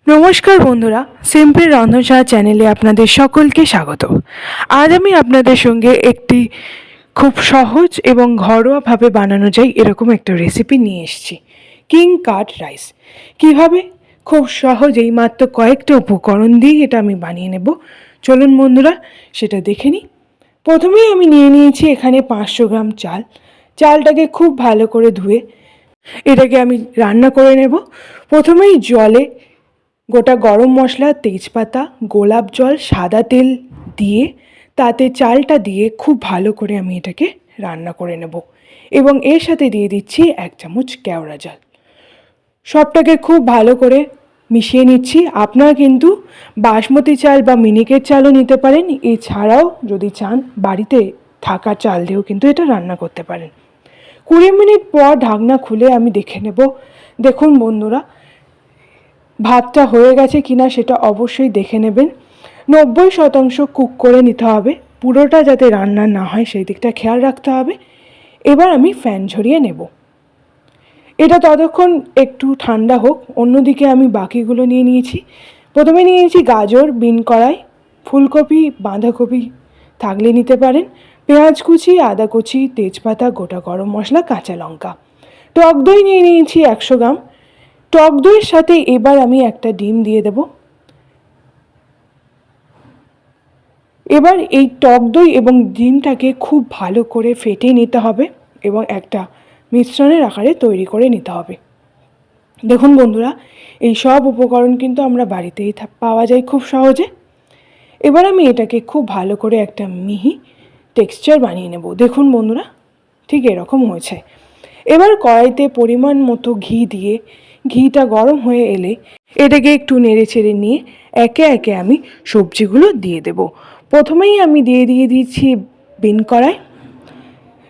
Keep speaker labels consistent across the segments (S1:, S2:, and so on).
S1: নমস্কার বন্ধুরা, সিম্পল রন্ধনশালা চ্যানেলে আপনাদের সকলকে স্বাগত। আজ আমি আপনাদের সঙ্গে একটি খুব সহজ এবং ঘরোয়াভাবে বানানো যায় এরকম একটা রেসিপি নিয়ে এসেছি, কিং কাট রাইস। কিভাবে খুব সহজেই মাত্র কয়েকটা উপকরণ দিয়ে এটা আমি বানিয়ে নেব, চলুন বন্ধুরা সেটা দেখে নিই। প্রথমেই আমি নিয়ে নিয়েছি এখানে 500 গ্রাম চাল। চালটাকে খুব ভালো করে ধুয়ে এটাকে আমি রান্না করে নেব। প্রথমেই জলে গোটা গরম মশলা, তেজপাতা, গোলাপ জল, সাদা তেল দিয়ে তাতে চালটা দিয়ে খুব ভালো করে আমি এটাকে রান্না করে নেব এবং এর সাথে দিয়ে দিচ্ছি 1 চামচ কেওড়া জল। সবটাকে খুব ভালো করে মিশিয়ে নিচ্ছি। আপনারা কিন্তু বাসমতি চাল বা মিনিকেট চালও নিতে পারেন, এছাড়াও যদি চান বাড়িতে থাকা চাল দিয়েও কিন্তু এটা রান্না করতে পারেন। 20 মিনিট পর ঢাকনা খুলে আমি দেখে নেব। দেখুন বন্ধুরা, ভাতটা হয়ে গেছে কিনা সেটা অবশ্যই দেখে নেবেন। 90% কুক করে নিতে হবে, পুরোটা যাতে রান্না না হয় সেই দিকটা খেয়াল রাখতে হবে। এবার আমি ফ্যান ঝরিয়ে নেব। এটা ততক্ষণ একটু ঠান্ডা হোক। অন্যদিকে আমি বাকিগুলো নিয়ে নিয়েছি। প্রথমে নিয়েছি গাজর, বিন কড়াই, ফুলকপি, বাঁধাকপি থাকলে নিতে পারেন, পেঁয়াজ কুচি, আদা কুচি, তেজপাতা, গোটা গরম মশলা, কাঁচা লঙ্কা। টক দই নিয়ে নিয়েছি 100 গ্রাম। টক দইয়ের সাথে এবার আমি একটা ডিম দিয়ে দেব। এবার এই টক দই এবং ডিমটাকে খুব ভালো করে ফেটে নিতে হবে এবং একটা মিশ্রণের আকারে তৈরি করে নিতে হবে। দেখুন বন্ধুরা, এই সব উপকরণ কিন্তু আমরা বাড়িতেই পাওয়া যায় খুব সহজে। এবার আমি এটাকে খুব ভালো করে একটা মিহি টেক্সচার বানিয়ে নেব। দেখুন বন্ধুরা, ঠিক এরকম হয়েছে। এবার কড়াইতে পরিমাণ মতো ঘি দিয়ে ঘিটা গরম হয়ে এলে এটাকে একটু নেড়ে চেড়ে নিয়ে একে একে আমি সবজিগুলো দিয়ে দেব। প্রথমেই আমি দিয়ে দিয়েছি বিন কড়াই।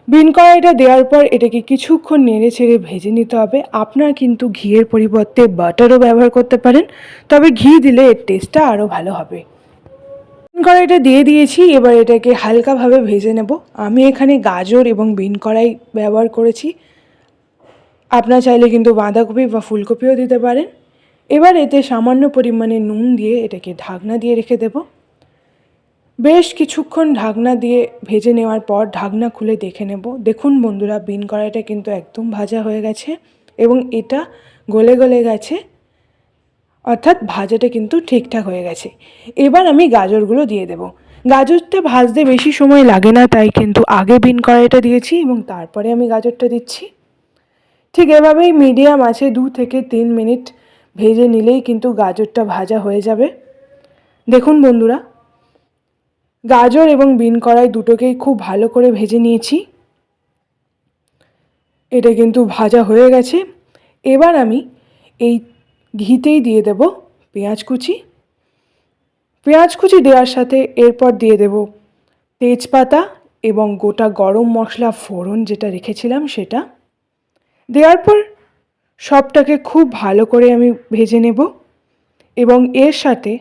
S1: বিন কড়াইটা দেওয়ার পর এটাকে কিছুক্ষণ নেড়ে চেড়ে ভেজে নিতে হবে। আপনারা কিন্তু ঘিয়ের পরিবর্তে বাটারও ব্যবহার করতে পারেন, তবে ঘি দিলে এর টেস্টটা আরও ভালো হবে। বিন কড়াইটা দিয়ে দিয়েছি, এবার এটাকে হালকাভাবে ভেজে নেব। আমি এখানে গাজর এবং বিন কড়াই ব্যবহার করেছি, আপনারা চাইলে কিন্তু বাঁধাকপি বা ফুলকপিও দিতে পারেন। এবার এতে সামান্য পরিমাণে নুন দিয়ে এটাকে ঢাকনা দিয়ে রেখে দেব। বেশ কিছুক্ষণ ঢাকনা দিয়ে ভেজে নেওয়ার পর ঢাকনা খুলে দেখে নেব। দেখুন বন্ধুরা, বিন কড়াইটা কিন্তু একদম ভাজা হয়ে গেছে এবং এটা গলে গলে গেছে, অর্থাৎ ভাজাটা কিন্তু ঠিকঠাক হয়ে গেছে। এবার আমি গাজরগুলো দিয়ে দেব। গাজরটা ভাজতে বেশি সময় লাগে না, তাই কিন্তু আগে বিন কড়াইটা দিয়েছি এবং তারপরে আমি গাজরটা দিচ্ছি। ঠিক এভাবেই মিডিয়াম আছে 2 থেকে 3 মিনিট ভেজে নিলেই কিন্তু গাজরটা ভাজা হয়ে যাবে। দেখুন বন্ধুরা, গাজর এবং বিন কড়াই দুটোকেই খুব ভালো করে ভেজে নিয়েছি। এটা কিন্তু ভাজা হয়ে গেছে। এবার আমি এই ঘিতেই দিয়ে দেব পেঁয়াজ কুচি। পেঁয়াজ কুচি দেওয়ার সাথে এরপর দিয়ে দেব তেজপাতা এবং গোটা গরম মশলা ফোড়ন যেটা রেখেছিলাম সেটা দেওয়ার পর সবটাকে খুব ভালো করে আমি ভেজে নেব এবং এর সাথে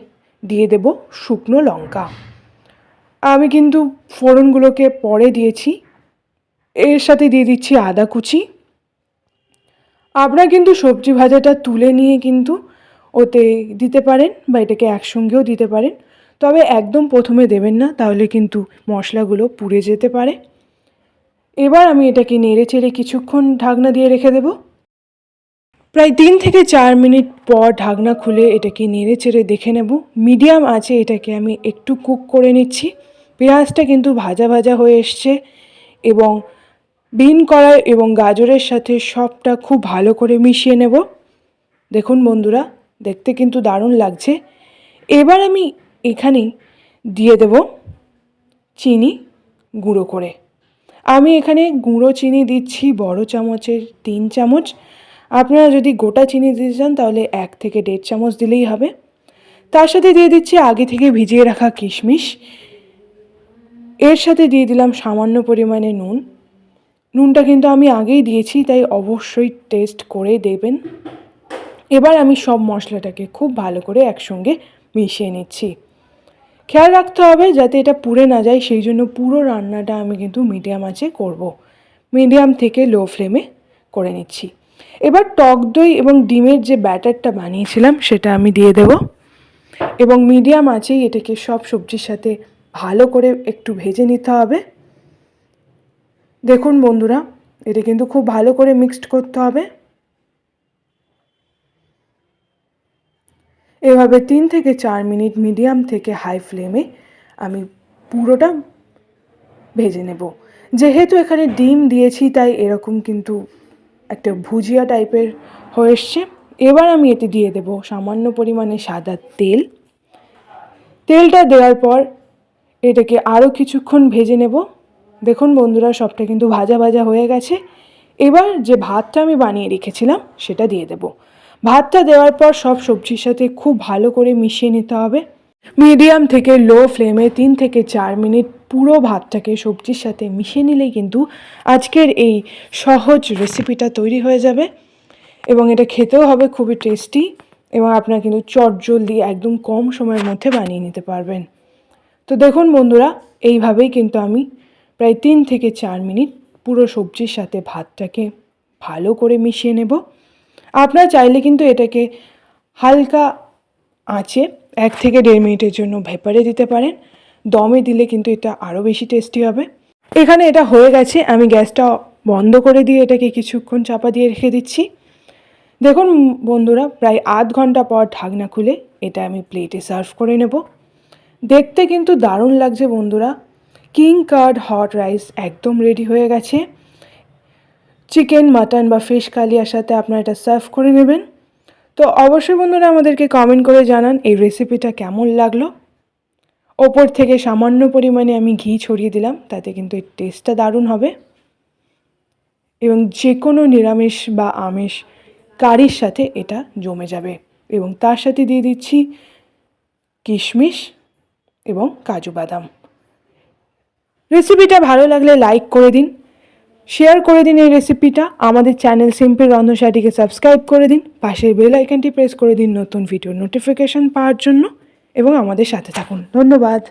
S1: দিয়ে দেব শুকনো লঙ্কা। আমি কিন্তু ফোড়নগুলোকে পরে দিয়েছি। এর সাথে দিয়ে দিচ্ছি আদা কুচি। আপনারা কিন্তু সবজি ভাজাটা তুলে নিয়ে কিন্তু ওতে দিতে পারেন বা এটাকে একসঙ্গেও দিতে পারেন, তবে একদম প্রথমে দেবেন না, তাহলে কিন্তু মশলাগুলো পুড়ে যেতে পারে। এবার আমি এটাকে নেড়ে চেড়ে কিছুক্ষণ ঢাকনা দিয়ে রেখে দেব। প্রায় 3 থেকে 4 মিনিট পর ঢাকনা খুলে এটাকে নেড়ে চেড়ে দেখে নেব। মিডিয়াম আছে এটাকে আমি একটু কুক করে নিচ্ছি। পেঁয়াজটা কিন্তু ভাজা ভাজা হয়ে এসছে এবং বিন কড়াই এবং গাজরের সাথে সবটা খুব ভালো করে মিশিয়ে নেব। দেখুন বন্ধুরা, দেখতে কিন্তু দারুণ লাগছে। এবার আমি এখানে দিয়ে দেব চিনি গুঁড়ো করে। আমি এখানে গুঁড়ো চিনি দিচ্ছি বড় চামচের 3 চামচ। আপনারা যদি গোটা চিনি দিতে চান তাহলে 1 থেকে 1.5 চামচ দিলেই হবে। তার সাথে দিয়ে দিচ্ছি আগে থেকে ভিজিয়ে রাখা কিশমিশ। এর সাথে দিয়ে দিলাম সামান্য পরিমাণে নুন। নুনটা কিন্তু আমি আগেই দিয়েছি, তাই অবশ্যই টেস্ট করে দেবেন। এবার আমি সব মশলাটাকে খুব ভালো করে একসঙ্গে মিশিয়ে নিচ্ছি। খেয়াল রাখতে হবে যাতে এটা পুড়ে না যায়, সেই জন্য পুরো রান্নাটা আমি কিন্তু মিডিয়াম আঁচে করব। মিডিয়াম থেকে লো ফ্লেমে করে নিচ্ছি। এবার টক দই এবং ডিমের যে ব্যাটারটা বানিয়েছিলাম সেটা আমি দিয়ে দেব এবং মিডিয়াম আঁচেই এটাকে সব সবজির সাথে ভালো করে একটু ভেজে নিতে হবে। দেখুন বন্ধুরা, এটা কিন্তু খুব ভালো করে মিক্সড করতে হবে। এভাবে 3 থেকে 4 মিনিট মিডিয়াম থেকে হাই ফ্লেমে আমি পুরোটা ভেজে নেব। যেহেতু এখানে ডিম দিয়েছি তাই এরকম কিন্তু একটা ভুজিয়া টাইপের হয়ে এসছে। এবার আমি এতে দিয়ে দেব সামান্য পরিমাণে সাদা তেল। তেলটা দেওয়ার পর এটাকে আরও কিছুক্ষণ ভেজে নেব। দেখুন বন্ধুরা, সবটা কিন্তু ভাজা ভাজা হয়ে গেছে। এবার যে ভাতটা আমি বানিয়ে রেখেছিলাম সেটা দিয়ে দেব। ভাতটা দেওয়ার পর সব সবজির সাথে খুব ভালো করে মিশিয়ে নিতে হবে। মিডিয়াম থেকে লো ফ্লেমে 3 থেকে 4 মিনিট পুরো ভাতটাকে সবজির সাথে মিশিয়ে নিলেই কিন্তু আজকের এই সহজ রেসিপিটা তৈরি হয়ে যাবে এবং এটা খেতেও হবে খুবই টেস্টি এবং আপনারা কিন্তু চটজলদি একদম কম সময়ের মধ্যে বানিয়ে নিতে পারবেন। তো দেখুন বন্ধুরা, এইভাবেই কিন্তু আমি প্রায় 3 থেকে 4 মিনিট পুরো সবজির সাথে ভাতটাকে ভালো করে মিশিয়ে নেব। আপনারা চাইলে কিন্তু এটাকে হালকা আঁচে 1 থেকে 1.5 মিনিটের জন্য ভেপারে দিতে পারেন। দমে দিলে কিন্তু এটা আরও বেশি টেস্টি হবে। এখানে এটা হয়ে গেছে, আমি গ্যাসটা বন্ধ করে দিয়ে এটাকে কিছুক্ষণ চাপা দিয়ে রেখে দিচ্ছি। দেখুন বন্ধুরা, প্রায় আধ ঘন্টা পর ঢাকনা খুলে এটা আমি প্লেটে সার্ভ করে নেব। দেখতে কিন্তু দারুণ লাগছে বন্ধুরা। কিং কার্ড হট রাইস একদম রেডি হয়ে গেছে। চিকেন, মাটন বা ফিশ কালিয়ার সাথে আপনারা এটা সার্ভ করে নেবেন। তো অবশ্যই বন্ধুরা আমাদেরকে কমেন্ট করে জানান এই রেসিপিটা কেমন লাগলো। ওপর থেকে সামান্য পরিমাণে আমি ঘি ছড়িয়ে দিলাম, তাতে কিন্তু এর টেস্টটা দারুণ হবে এবং যে কোনো নিরামিষ বা আমিষ কারির সাথে এটা জমে যাবে। এবং তার সাথে দিয়ে দিচ্ছি কিশমিশ এবং কাজু বাদাম। রেসিপিটা ভালো লাগলে লাইক করে দিন, শেয়ার করে দিন এই রেসিপিটা। আমাদের চ্যানেল সিম্পল রন্ধনশালাটিকে সাবস্ক্রাইব করে দিন, পাশের বেল আইকনটি প্রেস করে দিন নতুন ভিডিওর নোটিফিকেশন পাওয়ার জন্য এবং আমাদের সাথে থাকুন। ধন্যবাদ।